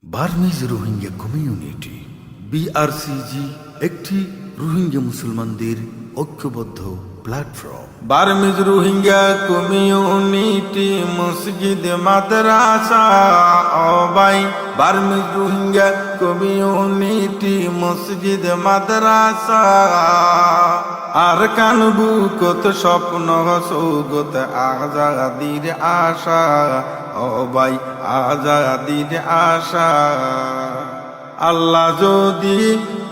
Burmese Rohingya community বিআরসিজি একটি রোহিঙ্গা মুসলমানদের ঐক্যবদ্ধ প্ল্যাটফর্ম। বার্মিজ রোহিঙ্গা কমিউনিটি মসজিদ মাদ্রাসা ও ভাই, বার্মিজ রোহিঙ্গা কমিউনিটি মসজিদ মাদ্রাসা আর কানবু কত স্বপ্ন সৌগত আজাদির আশা ও ভাই, আজাদির আশা। আল্লাহ যদি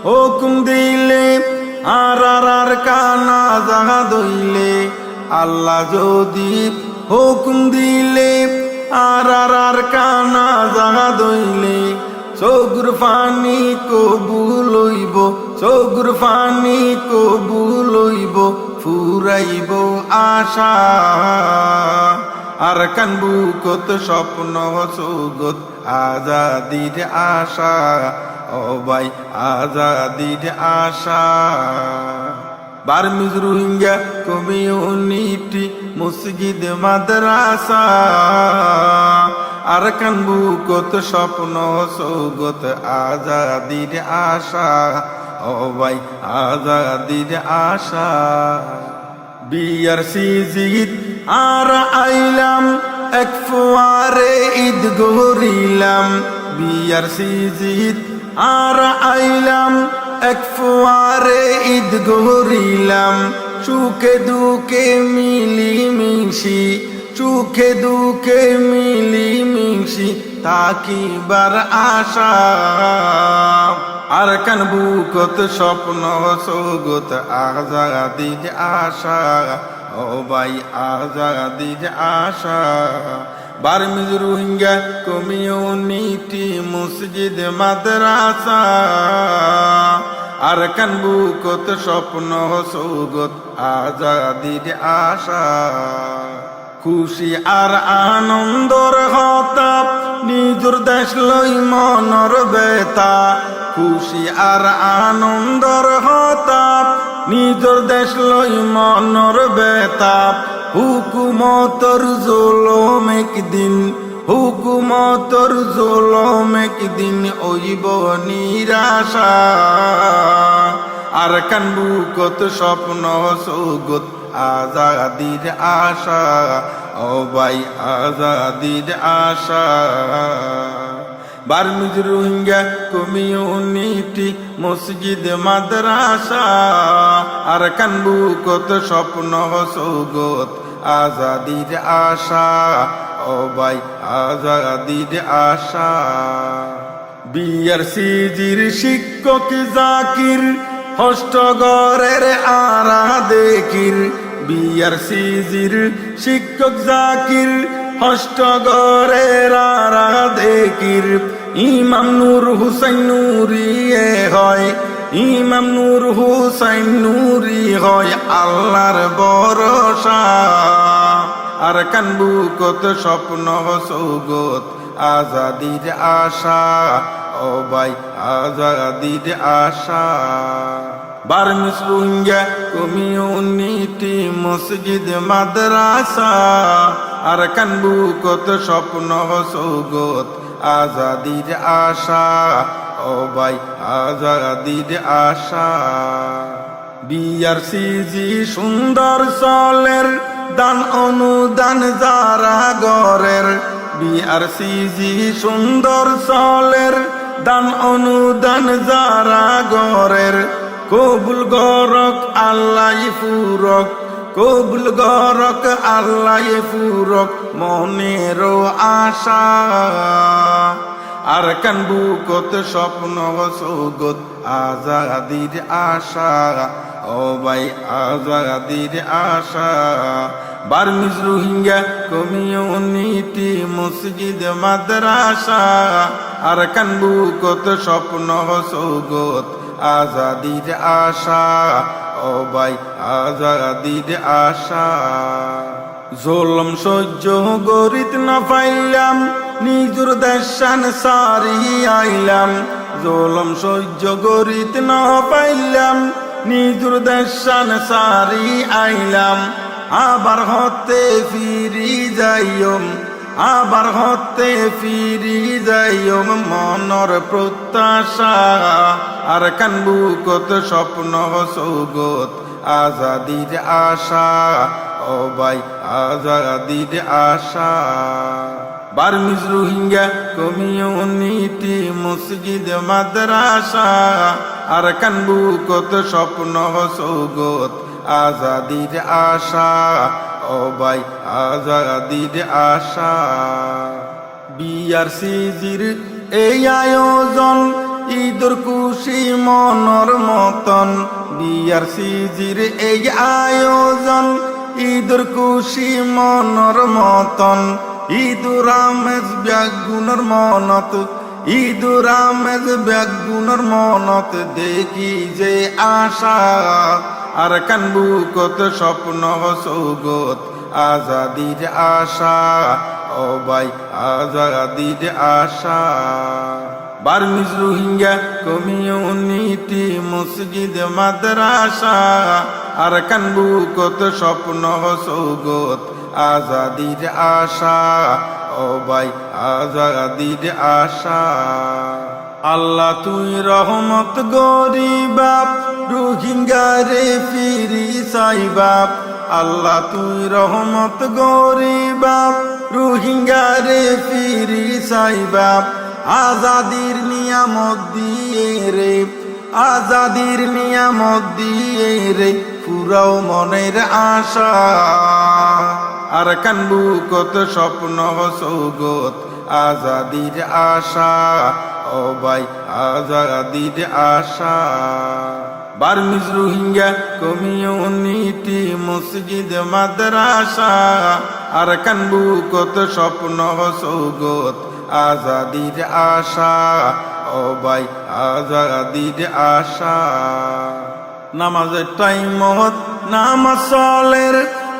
হুকুম দিলে আর কানা জাগা দইলে, আল্লাহ যদি হুকুম দিলে আর কানা জাগা দইলে, চোগুর পানি কবুল হইব, চোগুর পানি কবুল হইব, ফুরাইব আশা আর কানবু কত স্বপ্ন সৌগত আজাদির আশা ও ভাই, আজাদির আশা। বার্মিজ রোহিঙ্গা কমিউনিটি মসজিদ মাদ্রাসা আর কানবু কত স্বপ্ন সৌগত আজাদির আশা ও ভাই, আজাদির আশা। বিআরসিজিত আর আইলাম এক ফুয়ারে ঈদ গরিলাম, বিআরসিজিত আর আইলাম এক ফুয়ারে ঈদ গরিলাম, সুখে দুঃখে মিলি মিশি, সুখে দুঃখে মিলি মিশি তাকিবার আশা আর কানবু কত স্বপ্ন সৌগত আজাদির আশা ও ভাই, আজাদির আশা। বার্মিজ রোহিঙ্গা কমিউনিটি মসজিদ মাদ্রাসা আর কানবু কত স্বপ্ন সৌগত আজাদির আশা। খুশি আর আনন্দর হতা নিজর দেশ লই মনর বেতা, খুশি আর আনন্দর হতা নিজর দেশ লই মনর বেতা, হুকুমতর জুলুম একদিন, হুকুমতর জুলুম একদিন ওইব নিরাশা আর কানবু কত স্বপ্ন সৌগত আজাদির আশা ও ভাই, আজাদির আশা। বার্মিজ রোহিঙ্গা কমিউনিটি মসজিদ মাদ্রাসা আর কানবু কত স্বপ্ন সৌগত আজাদির আশা ও ভাই, আজাদির আশা। বিআরসিজির শিক্ষক জাকির হষ্টগরের আরা দেখির, বিআরসিজির শিক্ষক জাকির হষ্টগরের আরা দেখির, ইমাম নূর হুসাইন নূরি হয়, ইমাম নূর হুসাইন নূরি হয় আল্লাহর ভরসা আর কানবু কত স্বপ্ন সৌগত আজাদির আশা ও ভাই, আজাদির আশা। বার্মিজ রোহিঙ্গা কমিউনিটি মসজিদ মাদ্রাসা আর কানবু কত স্বপ্ন সৌগত আজাদির আশা ও ভাই, আজাদির আশা। বিআরসিজি সুন্দর চলের দান অনুদান যারা গরের, বিআরসিজি সুন্দর চলের দান অনুদান যারা গরের, কবুল গরক আল্লাহ ফুরক, কবুল গরক আল্লাহ ফুরক মনেরও আশা আর কানবু কত স্বপ্ন সৌগত আজাদির আশা ও ভাই, আজাদির আশা। বার্মিজ রোহিঙ্গা কমিউনিটি মসজিদ মাদ্রাসা আর কানবু কত স্বপ্ন সৌগত আজাদির আশা ও ভাই, আজাদির আশা। জুলুম সহ্য গরিত না পাইলাম নিজুর দেশান সারি আইলাম, জুলুম সহ্য গরিত না পাইলাম নিজুর দেশান সারি আইলাম, আবার হতে ফিরি যাইম, আবার হতে ফিরি যাইও মনর প্রত্যাশা আর কানবু কত স্বপ্ন সৌগত আজাদির আশা ও ভাই আজাদির আশা বার্মিজ রোহিঙ্গা কমিউনিটি মসজিদ মাদ্রাসা আর কানবু কত স্বপ্ন সৌগত আজাদির আশা ও ভাই আজাদির আশা বিআরসিজির এই আয়োজন ঈদর খুশি মনর মতন বিআরসিজির এই আয়োজন ঈদর খুশি মনর মতন ঈদুর আমেজ ব্যাগুণর মনত ঈদুর আমেজ ব্যাগুণর মনত দেখি যে আশা আর কানবু কত স্বপ্ন সৌগত আজাদির আশা ও ভাই আজাদির আশা বার্মিজ রোহিঙ্গা কমিউনিটি মসজিদ মাদ্রাসা আর কানবু কত স্বপ্ন সৌগত আজাদির আশা ও ভাই আজাদির আশা আল্লাহ তুই রহমত গরিবাপ রোহিঙ্গা রে ফিরি সাইবাপ আল্লাহ তুই রহমত গরিবাপ রোহিঙ্গা রে ফিরি সাইবাপ আজাদির নিয়ামত দিয়ে রে আজাদির নিয়ামত দিয়ে রে পুরাও মনের আশা আর কানবু কত স্বপ্ন সৌগত আজাদির আশা ও ভাই আজাদির আশা বার্মিজ রোহিঙ্গা কমিউনিটি মসজিদ মাদ্রাসা আর কানবু কত স্বপ্ন সৌগত আজাদির আশা ও ভাই আজাদির আশা নামাজের টাইমত নামাজ চলের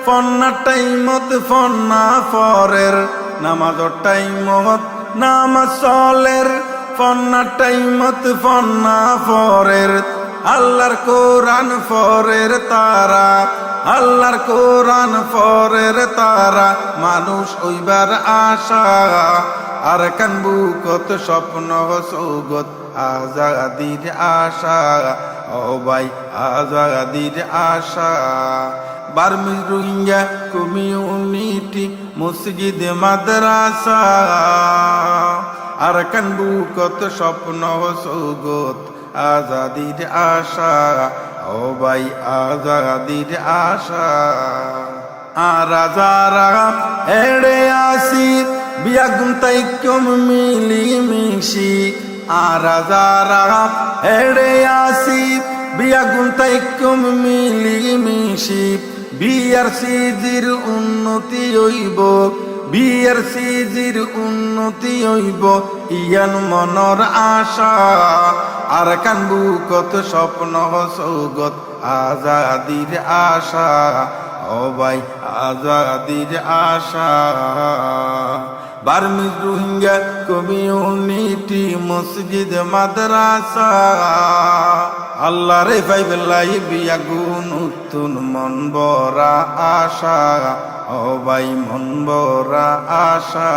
ফন্না টাইমত ফন্না ফরের নামাজের টাইমত নামাজ চলের ফন্না টাইমত ফন্না ফরের আল্লাহর কোরআন ফরের তারা আল্লাহর কোরআন ফরের তারা মানুষ হইবার আশা আর কানবু কত স্বপ্ন সৌগত আজাদির আশা ও ভাই আজাদির আশা বার্মিজ রোহিঙ্গা কমিউনিটি মসজিদ মাদ্রাসা আর কানবু কত স্বপ্ন সৌগত আজাদির আশা ও ভাই আজাদির আশা আর যারা এড়ে আসি বিয়াগুন তাইকম মিলি মিশি আর যারা এড়ে আসি বিয়াগুন তাইকম মিলি মিশি বিআরসিজির উন্নতি হইব বিআরসিজির উন্নতি হইব ইয়ান মনর আশা আর কানবু কত স্বপ্ন সৌগত আজাদির আশা ও ভাই আজাদির আশা বার্মিজ রোহিঙ্গা কমিউনিটি মসজিদ মাদ্রাসা আল্লাহ রে ভাই বেলাই বিয়াগুন উত্তুন মন বরা আশা ও ভাই মন বরা আশা।